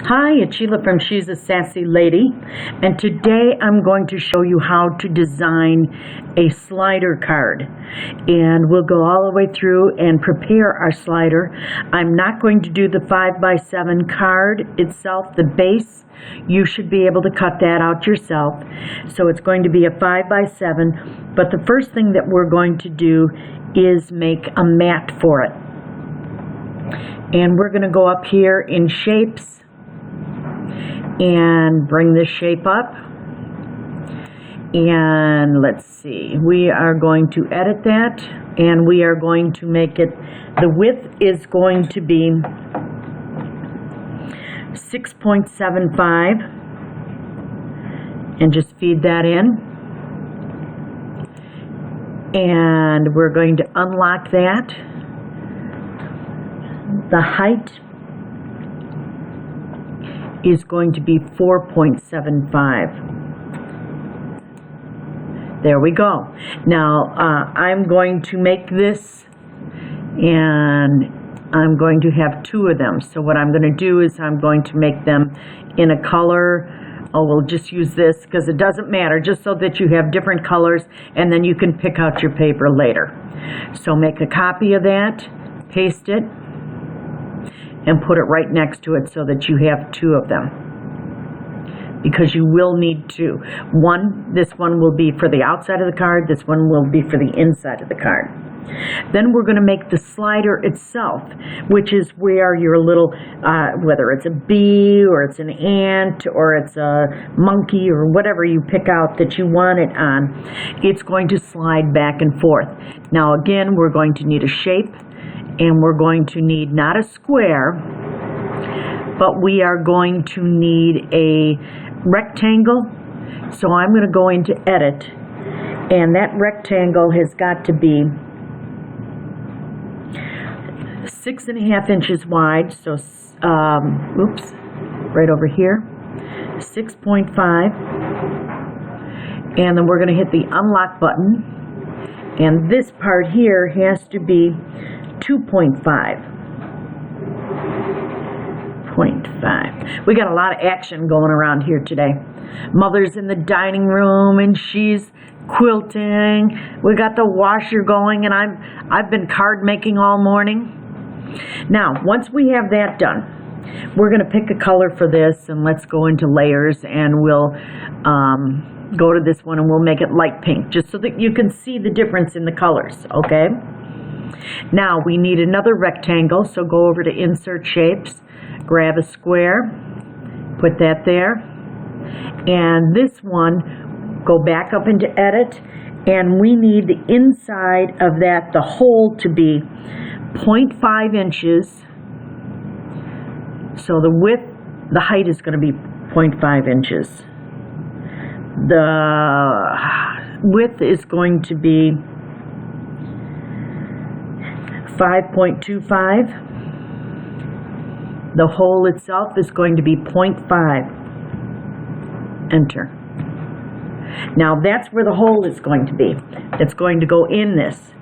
Hi, it's Sheila from She's a Sassy Lady, and today I'm going to show you how to design a slider card. And we'll go all the way through and prepare our slider. I'm not going to do the 5x7 card itself, the base. You should be able to cut that out yourself. So it's going to be a 5x7, but the first thing that we're going to do is make a mat for it. And we're going to go up here in shapes and bring this shape up, and let's see, we are going to edit that, and we are going to make it, the width is going to be 6.75, and just feed that in, and we're going to unlock that. The height is going to be 4.75. There we go. Now I'm going to make this, and I'm going to have two of them. So what I'm going to do is I'm going to make them in a color. Oh, we'll just use this because it doesn't matter, just so that you have different colors, and then you can pick out your paper later. So make a copy of that, paste it, and put it right next to it so that you have two of them, because you will need two. This one will be for the outside of the card, this one will be for the inside of the card. Then we're going to make the slider itself, which is where your little, whether it's a bee or it's an ant or it's a monkey or whatever you pick out that you want it on, it's going to slide back and forth. Now again, we're going to need a shape. And we're going to need not a square, but we are going to need a rectangle. So I'm going to go into edit, and that rectangle has got to be 6.5 inches wide. So, oops, right over here, 6.5. And then we're going to hit the unlock button, and this part here has to be 2.5. We got a lot of action going around here today. Mother's in the dining room and she's quilting. We got the washer going, and I've been card making all morning. Now, once we have that done, we're going to pick a color for this, and let's go into layers, and we'll go to this one and we'll make it light pink, just so that you can see the difference in the colors, okay? Now we need another rectangle, so go over to Insert Shapes, grab a square, put that there, and this one, go back up into Edit, and we need the inside of that, the hole, to be 0.5 inches, so the height is going to be 0.5 inches. The width is going to be 5.25. The hole itself is going to be 0.5. Enter. Now that's where the hole is going to be. It's going to go in this.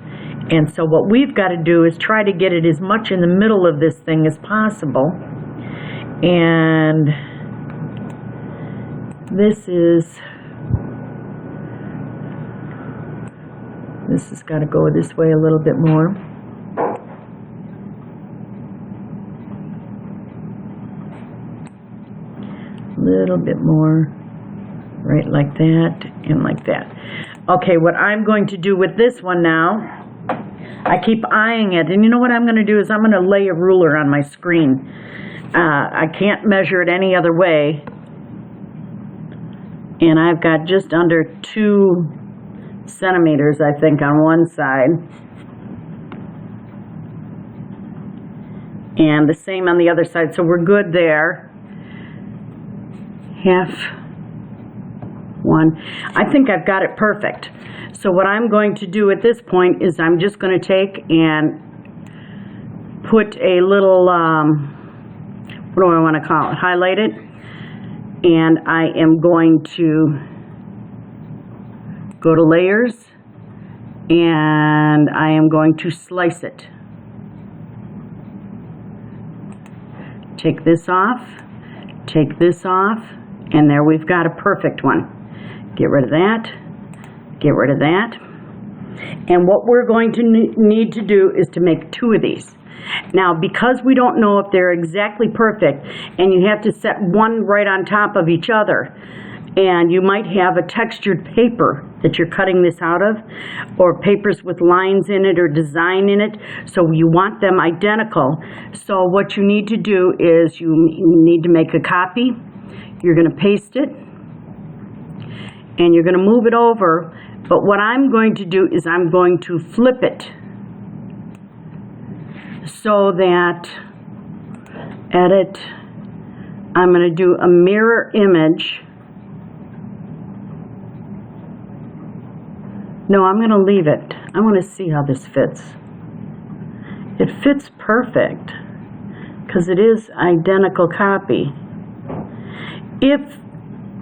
And so what we've got to do is try to get it as much in the middle of this thing as possible. And this has got to go this way a little bit more. Little bit more, right like that and like that. Okay, what I'm going to do with this one now, I keep eyeing it, and you know what I'm going to do is I'm going to lay a ruler on my screen. I can't measure it any other way, and I've got just under 2 centimeters, I think, on one side, and the same on the other side, so we're good there. Half one. I think I've got it perfect. So what I'm going to do at this point is I'm just going to take and put a little, what do I want to call it? Highlight it. And I am going to go to layers, and I am going to slice it. Take this off, Take this off, and there we've got a perfect one. Get rid of that, get rid of that. And what we're going to need to do is to make 2 of these. Now, because we don't know if they're exactly perfect, and you have to set one right on top of each other, and you might have a textured paper that you're cutting this out of, or papers with lines in it or design in it, so you want them identical. So what you need to do is you need to make a copy. You're going to paste it, and you're going to move it over. But what I'm going to do is I'm going to flip it so that, edit, I'm going to do a mirror image. No, I'm going to leave it. I want to see how this fits. It fits perfect because it is identical copy. If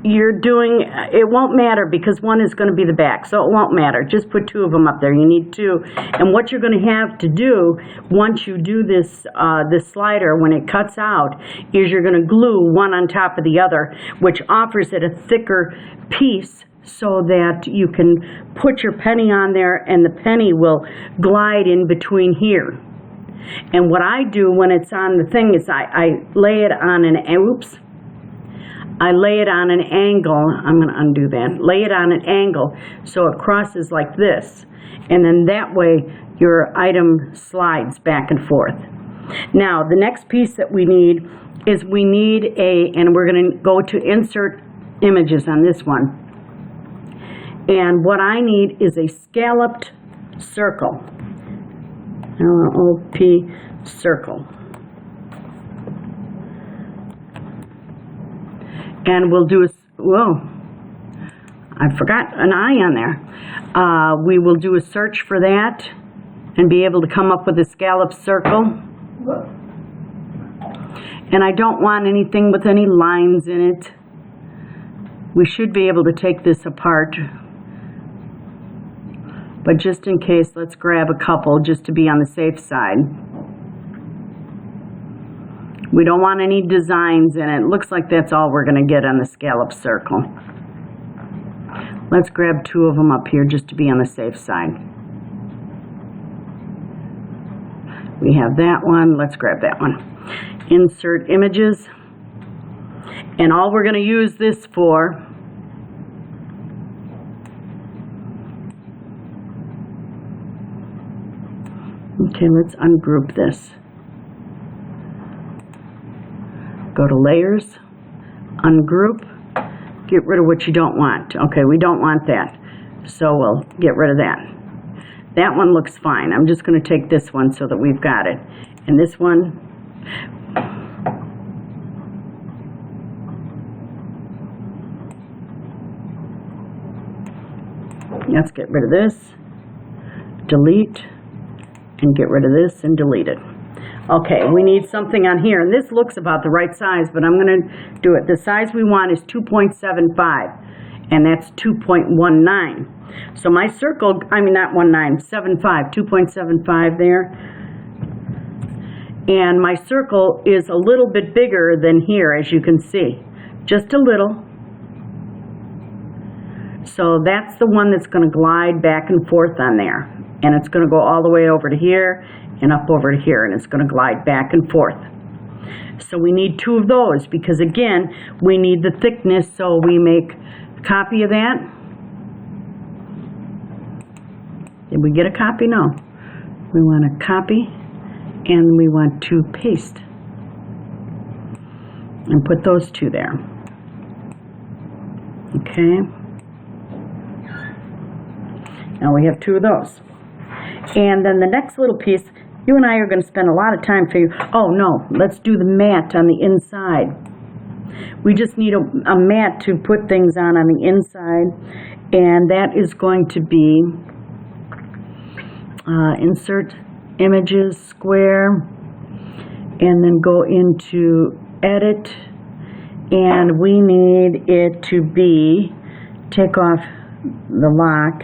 you're doing, it won't matter because one is going to be the back, so it won't matter. Just put 2 of them up there. You need 2. And what you're going to have to do once you do this, this slider, when it cuts out, is you're going to glue one on top of the other, which offers it a thicker piece so that you can put your penny on there and the penny will glide in between here. And what I do when it's on the thing is I lay it on an, oops, I lay it on an angle. I'm going to undo that. Lay it on an angle so it crosses like this. And then that way your item slides back and forth. Now, the next piece that we need is we need and we're going to go to insert images on this one. And what I need is a scalloped circle. L-O-P circle. And we'll do whoa, I forgot an I on there. We will do a search for that and be able to come up with a scalloped circle. And I don't want anything with any lines in it. We should be able to take this apart. But just in case, let's grab a couple just to be on the safe side. We don't want any designs in it. Looks like that's all we're going to get on the scallop circle. Let's grab 2 of them up here just to be on the safe side. We have that one. Let's grab that one. Insert images. And all we're going to use this for okay, let's ungroup this. Go to layers, ungroup, get rid of what you don't want. Okay, we don't want that, so we'll get rid of that. That one looks fine. I'm just going to take this one so that we've got it. And this one, let's get rid of this, delete, and get rid of this and delete it. Okay, we need something on here, and this looks about the right size, but I'm going to do it. The size we want is 2.75, and that's 2.19. So my circle, I mean not 2.75 there. And my circle is a little bit bigger than here, as you can see. Just a little. So that's the one that's going to glide back and forth on there. And it's going to go all the way over to here and up over to here, and it's going to glide back and forth. So we need 2 of those because, again, we need the thickness, so we make a copy of that. Did we get a copy? No. We want a copy, and we want to paste and put those 2 there. Okay. Now we have 2 of those. And then the next little piece, you and I are going to spend a lot of time figuring, oh no, let's do the mat on the inside. We just need a mat to put things on the inside, and that is going to be insert images, square, and then go into edit, and we need it to be, take off the lock,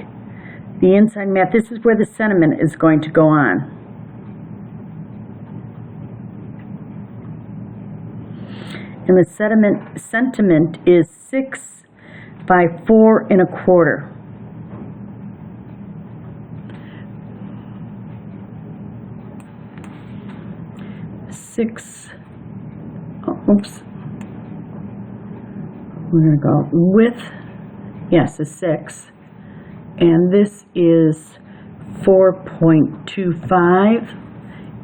the inside mat. This is where the sentiment is going to go on. and the sentiment is 6 by 4 1/4. Oops. We're going to go width, yes, is 6, and this is 4.25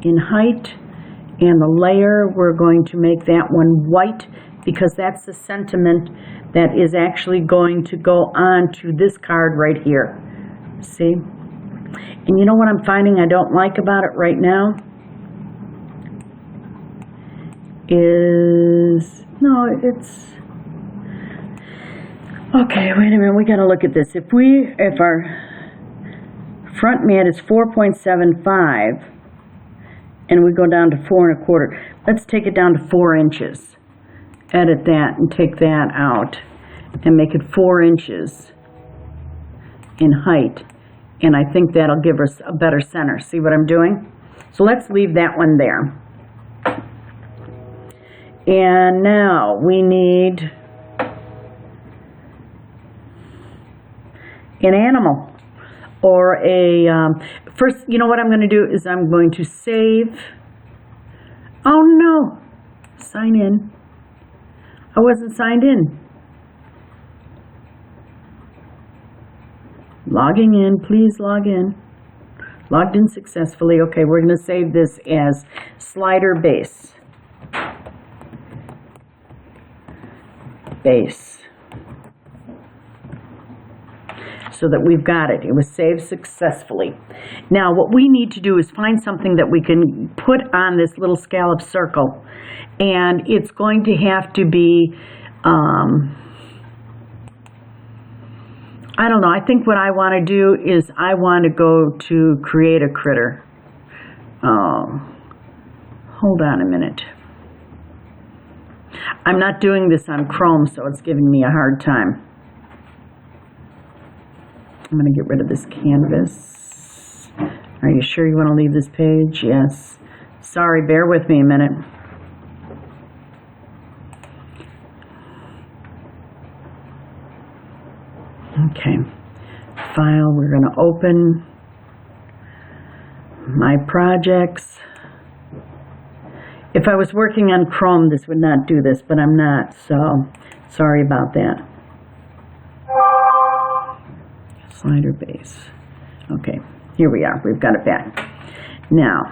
in height, and the layer, we're going to make that one white because that's the sentiment that is actually going to go on to this card right here. See? And you know what I'm finding I don't like about it right now? Okay, wait a minute, we gotta look at this. If our front mat is 4.75 and we go down to 4 1/4, let's take it down to 4 inches. Edit that and take that out and make it 4 inches in height. And I think that'll give us a better center. See what I'm doing? So let's leave that one there. And now we need an animal or first, you know what I'm going to do is I'm going to save. Oh no, sign in. I wasn't signed in. Logging in, please log in. Logged in successfully. Okay, we're going to save this as slider base. So that we've got it. It was saved successfully. Now what we need to do is find something that we can put on this little scallop circle, and it's going to have to be I don't know. I think what I want to do is I want to go to create a critter. Hold on a minute. I'm not doing this on Chrome, so it's giving me a hard time. I'm going to get rid of this canvas. Are you sure you want to leave this page? Yes. Sorry, bear with me a minute. Okay. File, we're going to open my projects. If I was working on Chrome, this would not do this, but I'm not, so sorry about that. Slider base. Okay, here we are. We've got it back. Now,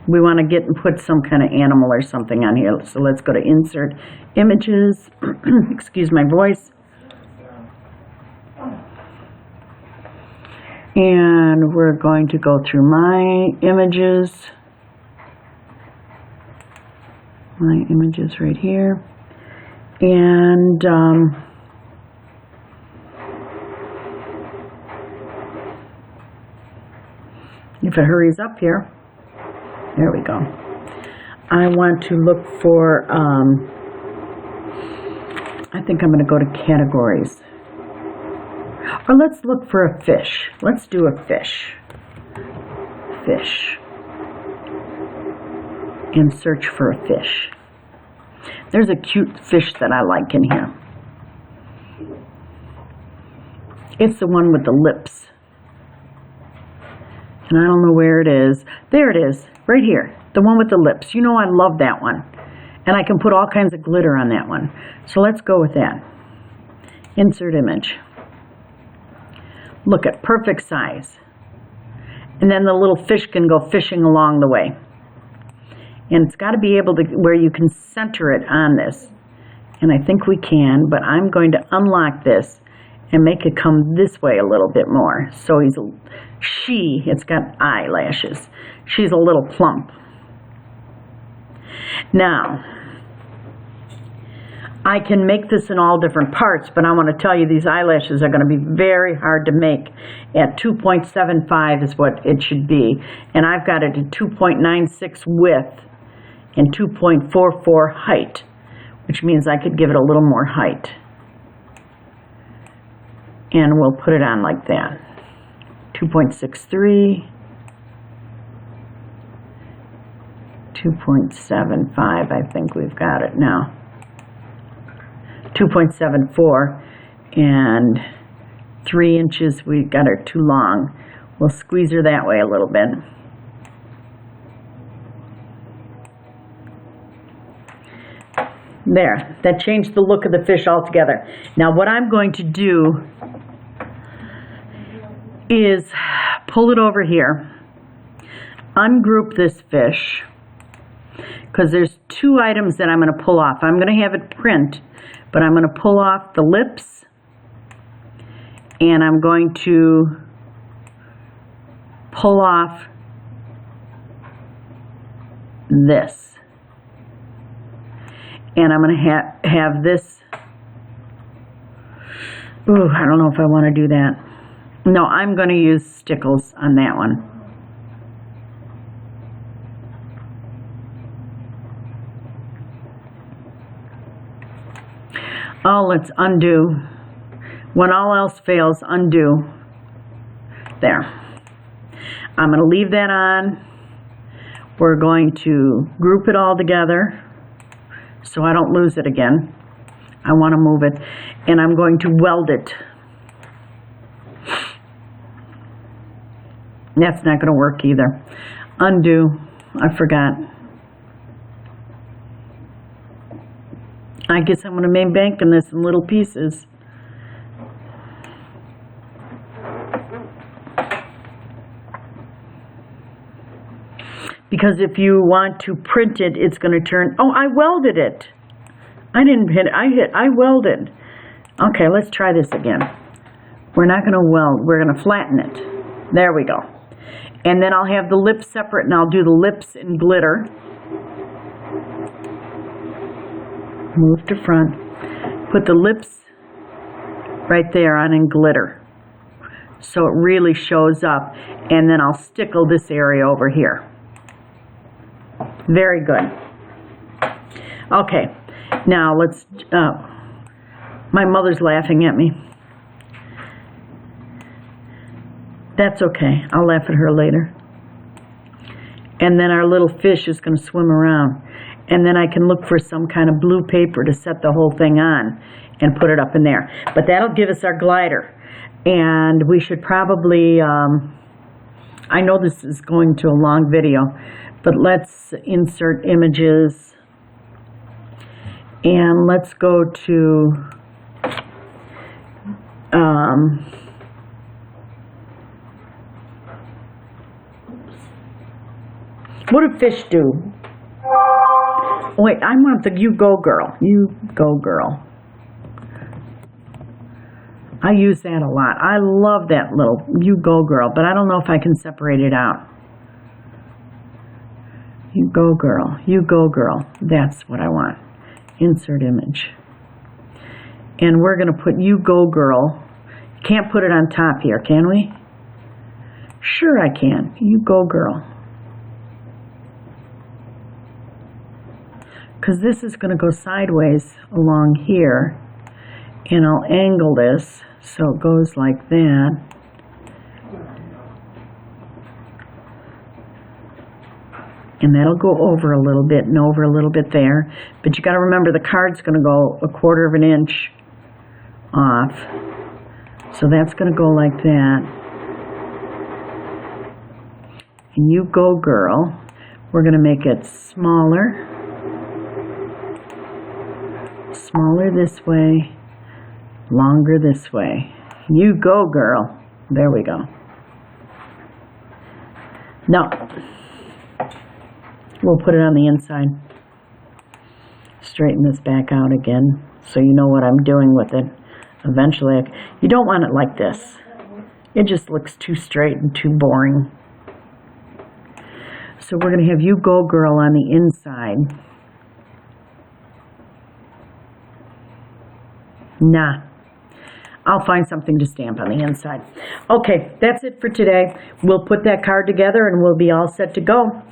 we want to get and put some kind of animal or something on here. So let's go to Insert Images. Excuse my voice. And we're going to go through my images. My images right here. And if it hurries up here, there we go. I want to look for, I think I'm going to go to categories. Or let's look for a fish. Let's do a fish. Fish. And search for a fish. There's a cute fish that I like in here. It's the one with the lips. And I don't know where it is. There it is, right here. The one with the lips. You know I love that one. And I can put all kinds of glitter on that one. So let's go with that. Insert image. Look at perfect size. And then the little fish can go fishing along the way. And it's got to be able to, where you can center it on this. And I think we can, but I'm going to unlock this and make it come this way a little bit more. So it's got eyelashes. She's a little plump. Now, I can make this in all different parts, but I want to tell you these eyelashes are going to be very hard to make. At 2.75 is what it should be. And I've got it at 2.96 width and 2.44 height, which means I could give it a little more height. And we'll put it on like that. 2.63, 2.75, I think we've got it now. 2.74, and 3 inches we got her too long. We'll squeeze her that way a little bit. There, that changed the look of the fish altogether. Now what I'm going to do is pull it over here, ungroup this fish, because there's 2 items that I'm going to pull off. I'm going to have it print, but I'm going to pull off the lips, and I'm going to pull off this. And I'm going to have this. Ooh, I don't know if I want to do that. No, I'm going to use stickles on that one. Oh, let's undo. When all else fails, undo. There. I'm going to leave that on. We're going to group it all together so I don't lose it again. I want to move it, and I'm going to weld it. That's not going to work either. Undo. I forgot. I guess I'm going to make banking this in little pieces. Because if you want to print it, it's going to turn, oh, I welded it. I didn't hit it, I welded. Okay, let's try this again. We're not going to weld, we're going to flatten it. There we go. And then I'll have the lips separate, and I'll do the lips in glitter. Move to front. Put the lips right there on in glitter, so it really shows up. And then I'll stickle this area over here. Very good. Okay, now let's, my mother's laughing at me. That's okay, I'll laugh at her later. And then our little fish is going to swim around. And then I can look for some kind of blue paper to set the whole thing on and put it up in there. But that'll give us our glider. And we should probably, I know this is going to a long video, but let's insert images, and let's go to what do fish do? Wait, I want the You Go Girl. You Go Girl. I use that a lot. I love that little You Go Girl, but I don't know if I can separate it out. You Go Girl. You Go Girl. That's what I want. Insert image. And we're going to put You Go Girl. Can't put it on top here, can we? Sure I can. You Go Girl. Because this is going to go sideways along here, and I'll angle this so it goes like that. And that'll go over a little bit and over a little bit there. But you got to remember the card's going to go 1/4 of an inch off. So that's going to go like that. And You Go Girl, we're going to make it smaller. Smaller this way, longer this way. You Go Girl. There we go. Now, we'll put it on the inside. Straighten this back out again so you know what I'm doing with it. Eventually, you don't want it like this. It just looks too straight and too boring. So we're going to have You Go Girl on the inside. Nah, I'll find something to stamp on the inside. Okay, that's it for today. We'll put that card together and we'll be all set to go.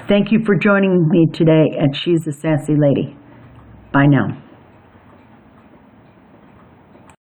Thank you for joining me today at She's a Sassy Lady. Bye now.